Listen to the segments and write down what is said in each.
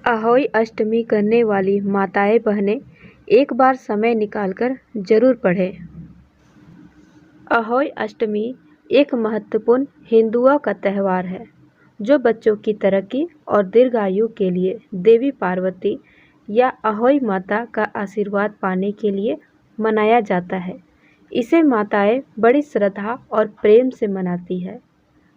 अहोई अष्टमी करने वाली माताएं बहनें एक बार समय निकालकर जरूर पढ़ें। अहोई अष्टमी एक महत्वपूर्ण हिंदुओं का त्यौहार है जो बच्चों की तरक्की और दीर्घायु के लिए देवी पार्वती या अहोई माता का आशीर्वाद पाने के लिए मनाया जाता है। इसे माताएं बड़ी श्रद्धा और प्रेम से मनाती है।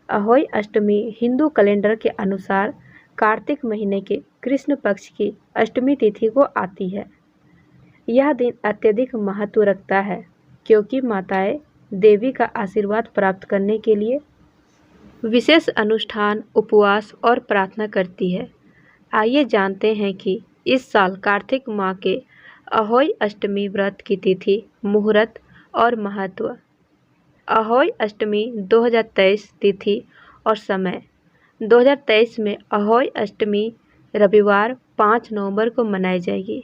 अहोई अष्टमी हिंदू कैलेंडर के अनुसार कार्तिक महीने के कृष्ण पक्ष की अष्टमी तिथि को आती है। यह दिन अत्यधिक महत्व रखता है क्योंकि माताएं देवी का आशीर्वाद प्राप्त करने के लिए विशेष अनुष्ठान, उपवास और प्रार्थना करती है। आइए जानते हैं कि इस साल कार्तिक माह के अहोई अष्टमी व्रत की तिथि, मुहूर्त और महत्व। अहोई अष्टमी 2023 तिथि और समय। 2023 में अहोई अष्टमी रविवार 5 नवंबर को मनाई जाएगी।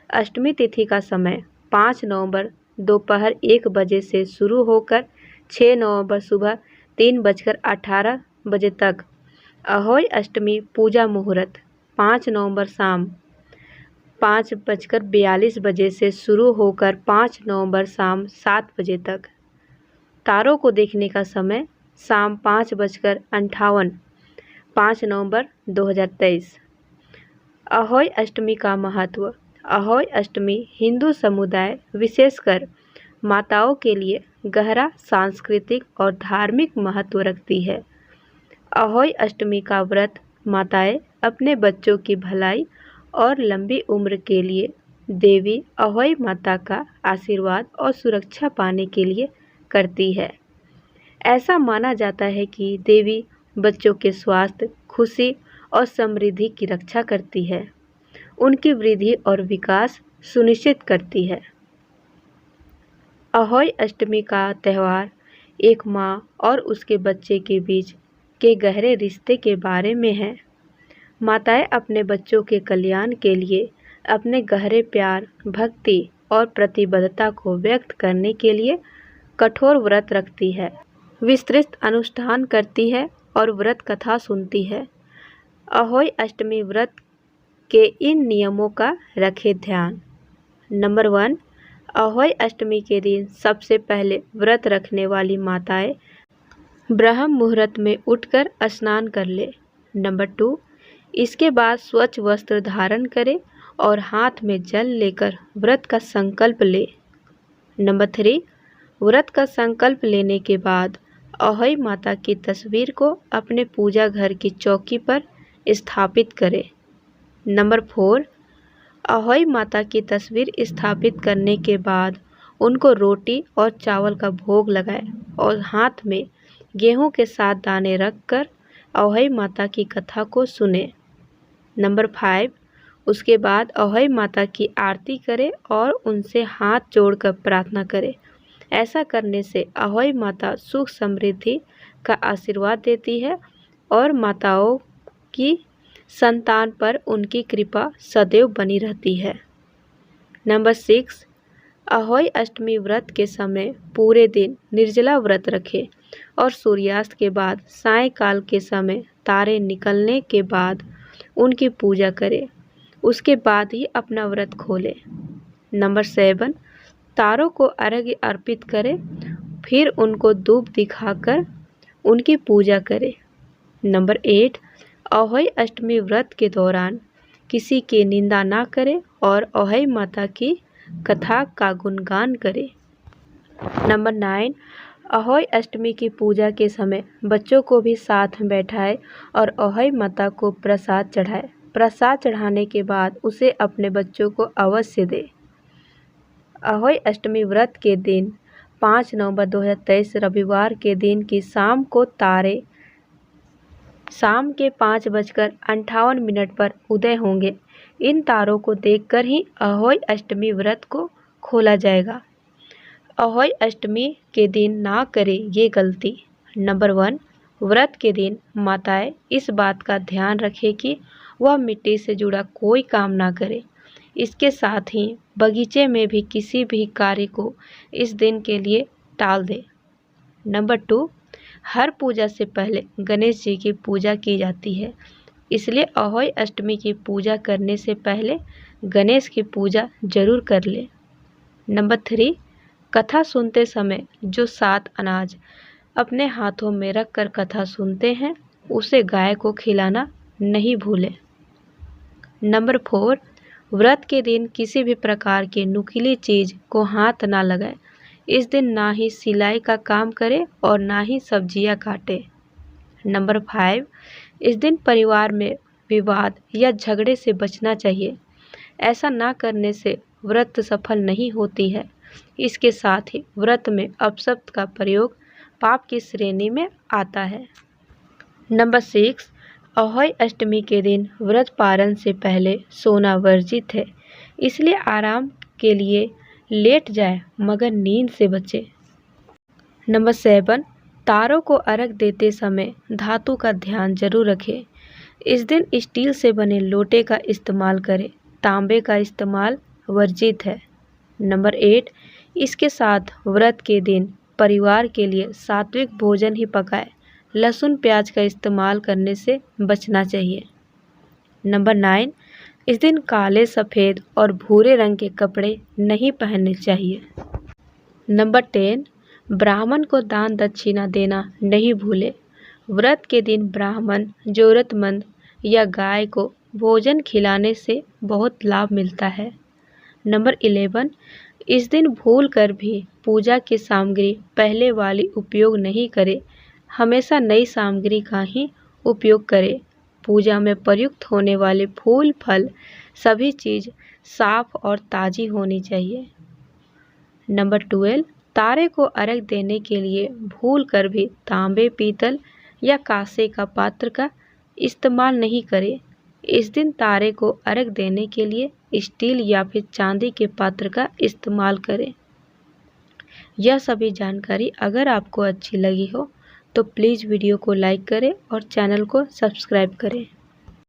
अष्टमी तिथि का समय 5 नवंबर दोपहर 1 बजे से शुरू होकर 6 नवंबर सुबह 3:18 बजे तक। अहोई अष्टमी पूजा मुहूर्त 5 नवंबर शाम 5:42 बजे से शुरू होकर 5 नवंबर शाम 7 बजे तक। तारों को देखने का समय शाम 5:58 5 नवंबर 2023। अहोई अष्टमी का महत्व। अहोई अष्टमी हिंदू समुदाय, विशेषकर माताओं के लिए गहरा सांस्कृतिक और धार्मिक महत्व रखती है। अहोई अष्टमी का व्रत माताएं अपने बच्चों की भलाई और लंबी उम्र के लिए देवी अहोई माता का आशीर्वाद और सुरक्षा पाने के लिए करती है। ऐसा माना जाता है कि देवी बच्चों के स्वास्थ्य, खुशी और समृद्धि की रक्षा करती है, उनकी वृद्धि और विकास सुनिश्चित करती है। अहोई अष्टमी का त्यौहार एक माँ और उसके बच्चे के बीच के गहरे रिश्ते के बारे में है। माताएं अपने बच्चों के कल्याण के लिए अपने गहरे प्यार, भक्ति और प्रतिबद्धता को व्यक्त करने के लिए कठोर व्रत रखती है, विस्तृत अनुष्ठान करती है और व्रत कथा सुनती है। अहोई अष्टमी व्रत के इन नियमों का रखें ध्यान। नंबर 1, अहोई अष्टमी के दिन सबसे पहले व्रत रखने वाली माताएं ब्रह्म मुहूर्त में उठकर स्नान कर ले। नंबर 2, इसके बाद स्वच्छ वस्त्र धारण करें और हाथ में जल लेकर व्रत का संकल्प ले। नंबर 3, व्रत का संकल्प लेने के बाद अहोई माता की तस्वीर को अपने पूजा घर की चौकी पर स्थापित करें। नंबर 4, अहोई माता की तस्वीर स्थापित करने के बाद उनको रोटी और चावल का भोग लगाएं और हाथ में गेहूं के 7 दाने रखकर अहोई माता की कथा को सुने। नंबर 5, उसके बाद अहोई माता की आरती करें और उनसे हाथ जोड़कर प्रार्थना करें। ऐसा करने से अहोई माता सुख समृद्धि का आशीर्वाद देती है और माताओं की संतान पर उनकी कृपा सदैव बनी रहती है। नंबर 6, अहोई अष्टमी व्रत के समय पूरे दिन निर्जला व्रत रखें और सूर्यास्त के बाद सायंकाल के समय तारे निकलने के बाद उनकी पूजा करें। उसके बाद ही अपना व्रत खोलें। नंबर 7, तारों को अर्घ्य अर्पित करें, फिर उनको धूप दिखाकर उनकी पूजा करें। नंबर 8, अहोई अष्टमी व्रत के दौरान किसी की निंदा ना करें और अहोई माता की कथा का गुणगान करें। नंबर 9, अहोई अष्टमी की पूजा के समय बच्चों को भी साथ में बैठाएं और अहोई माता को प्रसाद चढ़ाएं। प्रसाद चढ़ाने के बाद उसे अपने बच्चों को अवश्य दें। अहोई अष्टमी व्रत के दिन 5 नवंबर 2023 रविवार के दिन की शाम को तारे शाम के 5:58 पर उदय होंगे। इन तारों को देखकर ही अहोई अष्टमी व्रत को खोला जाएगा। अहोई अष्टमी के दिन ना करें ये गलती। नंबर 1, व्रत के दिन माताएं इस बात का ध्यान रखें कि वह मिट्टी से जुड़ा कोई काम ना करे। इसके साथ ही बगीचे में भी किसी भी कार्य को इस दिन के लिए टाल दें। नंबर 2, हर पूजा से पहले गणेश जी की पूजा की जाती है। इसलिए अहोई अष्टमी की पूजा करने से पहले गणेश की पूजा जरूर कर ले। नंबर 3, कथा सुनते समय जो 7 अनाज अपने हाथों में रखकर कथा सुनते हैं उसे गाय को खिलाना नहीं भूलें। नंबर 4, व्रत के दिन किसी भी प्रकार की नुकीली चीज़ को हाथ ना लगाए। इस दिन ना ही सिलाई का काम करें और ना ही सब्जियां काटें। नंबर 5, इस दिन परिवार में विवाद या झगड़े से बचना चाहिए। ऐसा ना करने से व्रत सफल नहीं होती है। इसके साथ ही व्रत में अपशब्द का प्रयोग पाप की श्रेणी में आता है। नंबर 6, अहोई अष्टमी के दिन व्रत पारण से पहले सोना वर्जित है, इसलिए आराम के लिए लेट जाए मगर नींद से बचे। नंबर 7, तारों को अर्घ देते समय धातु का ध्यान जरूर रखें। इस दिन स्टील से बने लोटे का इस्तेमाल करें, तांबे का इस्तेमाल वर्जित है। नंबर 8, इसके साथ व्रत के दिन परिवार के लिए सात्विक भोजन ही पकाएं। लहसुन प्याज का इस्तेमाल करने से बचना चाहिए। नंबर 9, इस दिन काले, सफ़ेद और भूरे रंग के कपड़े नहीं पहनने चाहिए। नंबर 10, ब्राह्मण को दान दक्षिणा देना नहीं भूले। व्रत के दिन ब्राह्मण, जरूरतमंद या गाय को भोजन खिलाने से बहुत लाभ मिलता है। नंबर 11, इस दिन भूल कर भी पूजा की सामग्री पहले वाली उपयोग नहीं करें। हमेशा नई सामग्री का ही उपयोग करें। पूजा में प्रयुक्त होने वाले फूल, फल, सभी चीज़ साफ और ताज़ी होनी चाहिए। नंबर 12, तारे को अर्घ देने के लिए भूल कर भी तांबे, पीतल या कांसे का पात्र का इस्तेमाल नहीं करें। इस दिन तारे को अर्घ देने के लिए स्टील या फिर चांदी के पात्र का इस्तेमाल करें। यह सभी जानकारी अगर आपको अच्छी लगी हो तो प्लीज़ वीडियो को लाइक करें और चैनल को सब्सक्राइब करें।